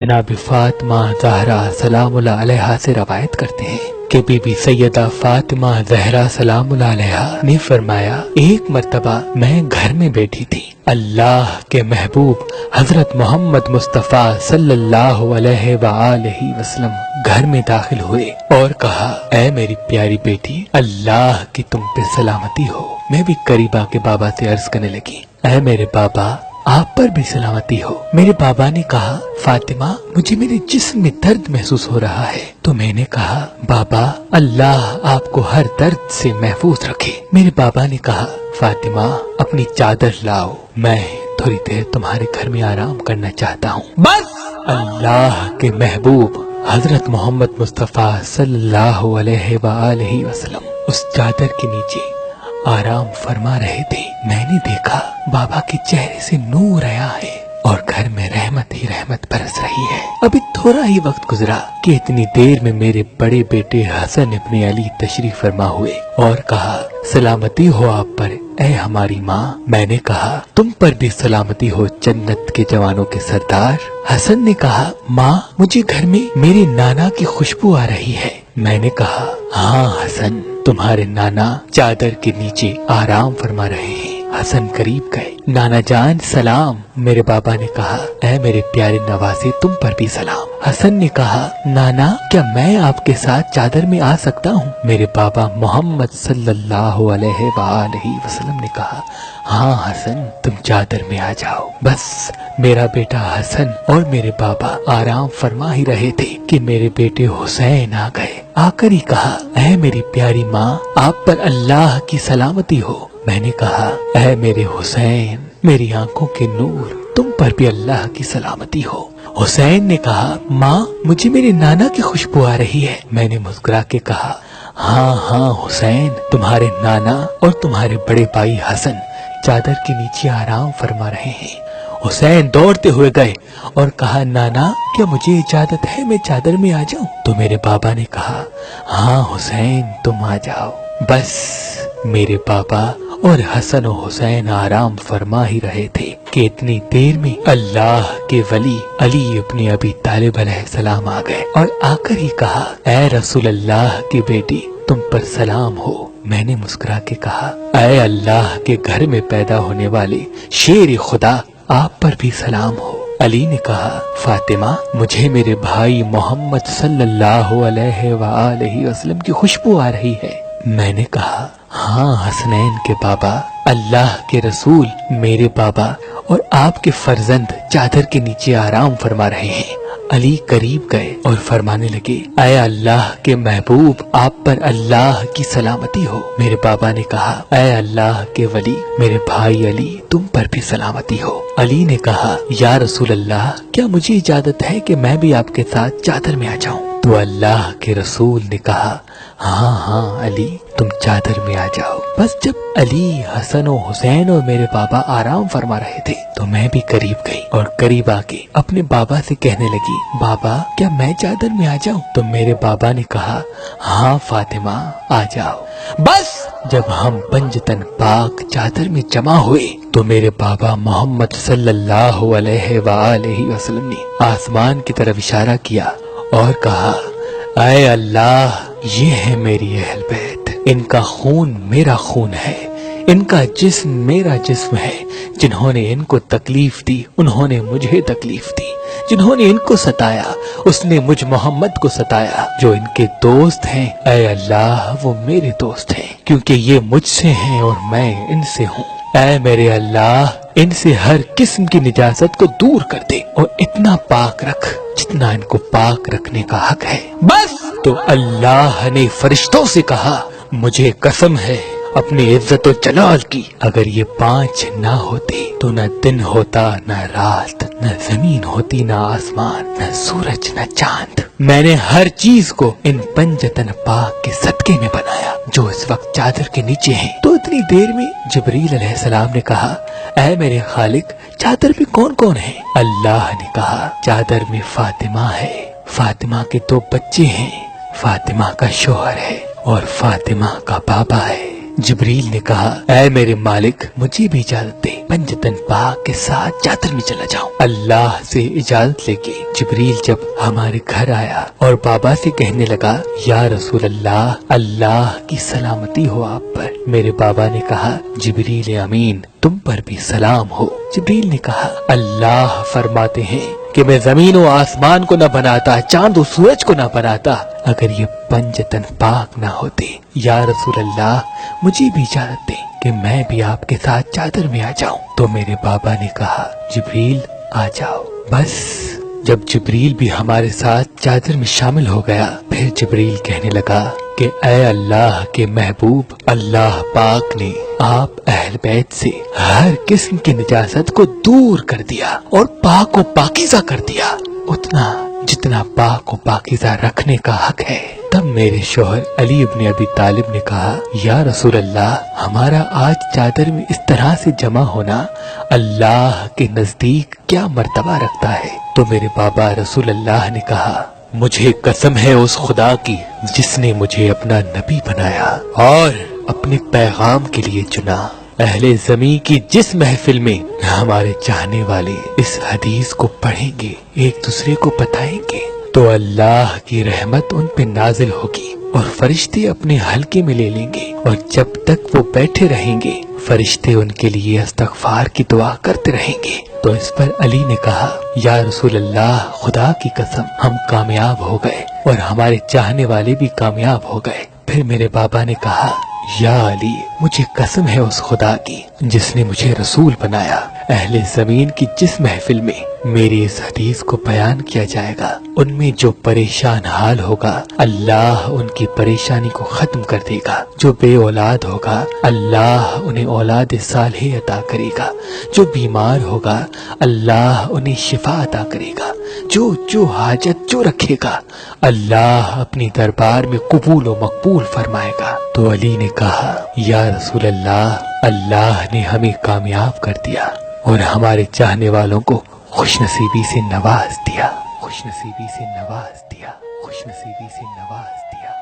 जनाब फातिमा ज़हरा सलामुल्लाह अलैहा से रवायत करते हैं कि बीबी सैयदा फातिमा ज़हरा सलामुल्लाह अलैहा ने फरमाया, एक मर्तबा मैं घर में बैठी थी। अल्लाह के महबूब हजरत मोहम्मद मुस्तफ़ा सल्लल्लाहु अलैहि वसल्लम घर में दाखिल हुए और कहा, ऐ मेरी प्यारी बेटी, अल्लाह की तुम पे सलामती हो। मैं भी करीब आके बाबा से अर्ज करने लगी, ऐ मेरे बाबा, आप पर भी सलामती हो। मेरे बाबा ने कहा, फातिमा, मुझे मेरे जिस्म में दर्द महसूस हो रहा है। तो मैंने कहा, बाबा, अल्लाह आपको हर दर्द से महफूज रखे। मेरे बाबा ने कहा, फातिमा, अपनी चादर लाओ, मैं थोड़ी देर तुम्हारे घर में आराम करना चाहता हूँ। बस अल्लाह के महबूब हजरत मोहम्मद मुस्तफ़ा सल्लल्लाहु अलैहि वसल्लम उस चादर के नीचे आराम फरमा रहे थे। मैंने देखा बाबा के चेहरे से नूर आया है और घर में रहमत ही रहमत बरस रही है। अभी थोड़ा ही वक्त गुजरा कि इतनी देर में मेरे बड़े बेटे हसन इब्ने अली तशरीफ फरमा हुए और कहा, सलामती हो आप पर ऐ हमारी माँ। मैंने कहा, तुम पर भी सलामती हो जन्नत के जवानों के सरदार। हसन ने कहा, माँ, मुझे घर में मेरे नाना की खुशबू आ रही है। मैंने कहा, हाँ हसन, तुम्हारे नाना चादर के नीचे आराम फरमा रहे हैं। हसन करीब गए। नाना जान सलाम। मेरे बाबा ने कहा, ऐ मेरे प्यारे नवासे, तुम पर भी सलाम। हसन ने कहा, नाना, क्या मैं आपके साथ चादर में आ सकता हूँ? मेरे बाबा मोहम्मद सल्लल्लाहु अलैहि वसल्लम ने कहा, हाँ हसन, तुम चादर में आ जाओ। बस मेरा बेटा हसन और मेरे बाबा आराम फरमा ही रहे थे कि मेरे बेटे हुसैन आ गए। आकर ही कहा, ऐ मेरी प्यारी माँ, आप पर अल्लाह की सलामती हो। मैंने कहा, ऐ मेरे हुसैन, मेरी आंखों के नूर, तुम पर भी अल्लाह की सलामती हो। हुसैन ने कहा, माँ, मुझे मेरे नाना की खुशबू आ रही है। मैंने मुस्कुरा के कहा, हाँ हाँ हुसैन, तुम्हारे नाना और तुम्हारे बड़े भाई हसन चादर के नीचे आराम फरमा रहे हैं। हुसैन दौड़ते हुए गए और कहा, नाना, क्या मुझे इजाजत है मैं चादर में आ जाऊं? तो मेरे बाबा ने कहा, हाँ हुसैन, तुम आ जाओ। बस मेरे बाबा और हसन और हुसैन आराम फरमा ही रहे थे कि इतनी देर में अल्लाह के वली अली इब्ने अबी तालिब अलैहिस्सलाम आ गए और आकर ही कहा, ऐ रसूल अल्लाह की बेटी, तुम पर सलाम हो। मैंने मुस्कुरा के कहा, ऐ अल्लाह के घर में पैदा होने वाले शेर खुदा, आप पर भी सलाम हो। अली ने कहा, फातिमा, मुझे मेरे भाई मोहम्मद सल्लल्लाहु अलैहि वसल्लम की खुशबू आ रही है। मैंने कहा, हाँ हसनैन के बाबा, अल्लाह के रसूल, मेरे बाबा और आपके फर्जंद चादर के नीचे आराम फरमा रहे हैं। अली करीब गए और फरमाने लगे, ऐ अल्लाह के महबूब, आप पर अल्लाह की सलामती हो। मेरे बाबा ने कहा, ऐ अल्लाह के वली, मेरे भाई अली, तुम पर भी सलामती हो। अली ने कहा, या रसूल अल्लाह, क्या मुझे इजाजत है कि मैं भी आपके साथ चादर में आ जाऊं? तो अल्लाह के रसूल ने कहा, हाँ हाँ अली, तुम चादर में आ जाओ। बस जब अली, हसन और हुसैन और मेरे बाबा आराम फरमा रहे थे तो मैं भी करीब गई और करीब आके अपने बाबा से कहने लगी, बाबा, क्या मैं चादर में आ जाऊं? तो मेरे बाबा ने कहा, हाँ फातिमा, आ जाओ। बस जब हम पंजतन पाक चादर में जमा हुए तो मेरे बाबा मोहम्मद सल्लल्लाहु अलैहि वसल्लम ने आसमान की तरफ इशारा किया और कहा, ऐ अल्लाह, ये है मेरी अहल बैत, इनका खून मेरा खून है, इनका जिस्म मेरा जिस्म है। जिन्होंने इनको तकलीफ दी उन्होंने मुझे तकलीफ दी, जिन्होंने इनको सताया उसने मुझ मोहम्मद को सताया। जो इनके दोस्त हैं, ऐ अल्लाह, वो मेरे दोस्त हैं, क्योंकि ये मुझसे हैं और मैं इनसे हूँ। ऐ मेरे अल्लाह, इनसे हर किस्म की निजासत को दूर कर दे और इतना पाक रख जितना इनको पाक रखने का हक है। बस तो अल्लाह ने फरिश्तों से कहा, मुझे कसम है अपनी इज्जत और जलाल की, अगर ये 5 ना होते तो न दिन होता, न रात, न जमीन होती, न आसमान, न सूरज, न चांद। मैंने हर चीज को इन पंजतन पाक के सदके में बनाया जो इस वक्त चादर के नीचे हैं। तो इतनी देर में जिब्रील अलैहिस्सलाम ने कहा, ऐ मेरे खालिक, चादर में कौन कौन है? अल्लाह ने कहा, चादर में फातिमा है, फातिमा के 2 बच्चे हैं, फातिमा का शोहर है और फातिमा का बाबा है। जिब्रील ने कहा, ऐ मेरे मालिक, मुझे भी इजाजत दे, पंजतन पाक के साथ चादर में चला जाऊं। अल्लाह से इजाजत लेके जिब्रील जब हमारे घर आया और बाबा से कहने लगा, या रसूल अल्लाह, अल्लाह की सलामती हो आप पर। मेरे बाबा ने कहा, जिब्रील अमीन, तुम पर भी सलाम हो। जिब्रील ने कहा, अल्लाह फरमाते हैं कि मैं जमीन और आसमान को न बनाता, चांद और सूरज को न बनाता, अगर ये पंजतन पाक ना होते। या रसूल अल्लाह, मुझे भी इजाजत दे कि मैं भी आपके साथ चादर में आ जाऊं। तो मेरे बाबा ने कहा, जिब्रील आ जाओ। बस जब जिब्रील भी हमारे साथ चादर में शामिल हो गया, फिर जिब्रील कहने लगा कि ऐ अल्लाह के महबूब, अल्लाह पाक ने आप अहल बैत से हर किस्म की निजासत को दूर कर दिया और पाक व पाकीज़ा कर दिया, उतना जितना पाक व पाकीज़ा रखने का हक है। तब मेरे शौहर अली इब्न अबी तालिब ने कहा, या रसूल अल्लाह, हमारा आज चादर में इस तरह से जमा होना अल्लाह के नजदीक क्या मर्तबा रखता है। तो मेरे बाबा रसूल अल्लाह ने कहा, मुझे कसम है उस खुदा की जिसने मुझे अपना नबी बनाया और अपने पैगाम के लिए चुना। अहले ज़मीं की जिस महफिल में हमारे चाहने वाले इस हदीस को पढ़ेंगे, एक दूसरे को बताएंगे, तो अल्लाह की रहमत उन पे नाजिल होगी और फरिश्ते अपने हल्के में ले लेंगे, और जब तक वो बैठे रहेंगे फरिश्ते उनके लिए इस्तगफार की दुआ करते रहेंगे। तो इस पर अली ने कहा, या रसूल अल्लाह, खुदा की कसम, हम कामयाब हो गए और हमारे चाहने वाले भी कामयाब हो गए। फिर मेरे बाबा ने कहा, या अली, मुझे कसम है उस खुदा की जिसने मुझे रसूल बनाया, अहले जमीन की जिस महफिल में मेरी इस हदीस को बयान किया जाएगा, उनमें जो परेशान हाल होगा अल्लाह उनकी परेशानी को खत्म कर देगा। जो बे औलाद होगा अल्लाह उन्हें औलाद सालेह अता करेगा। जो बीमार होगा अल्लाह उन्हें शिफा अता करेगा। जो हाजत जो रखेगा अल्लाह अपनी दरबार में कबूल व मकबूल फरमाएगा। तो अली ने कहा, या रसूल अल्लाह, अल्लाह ने हमें कामयाब कर दिया और हमारे चाहने वालों को खुशनसीबी से नवाज दिया, खुशनसीबी से नवाज दिया, खुशनसीबी से नवाज दिया।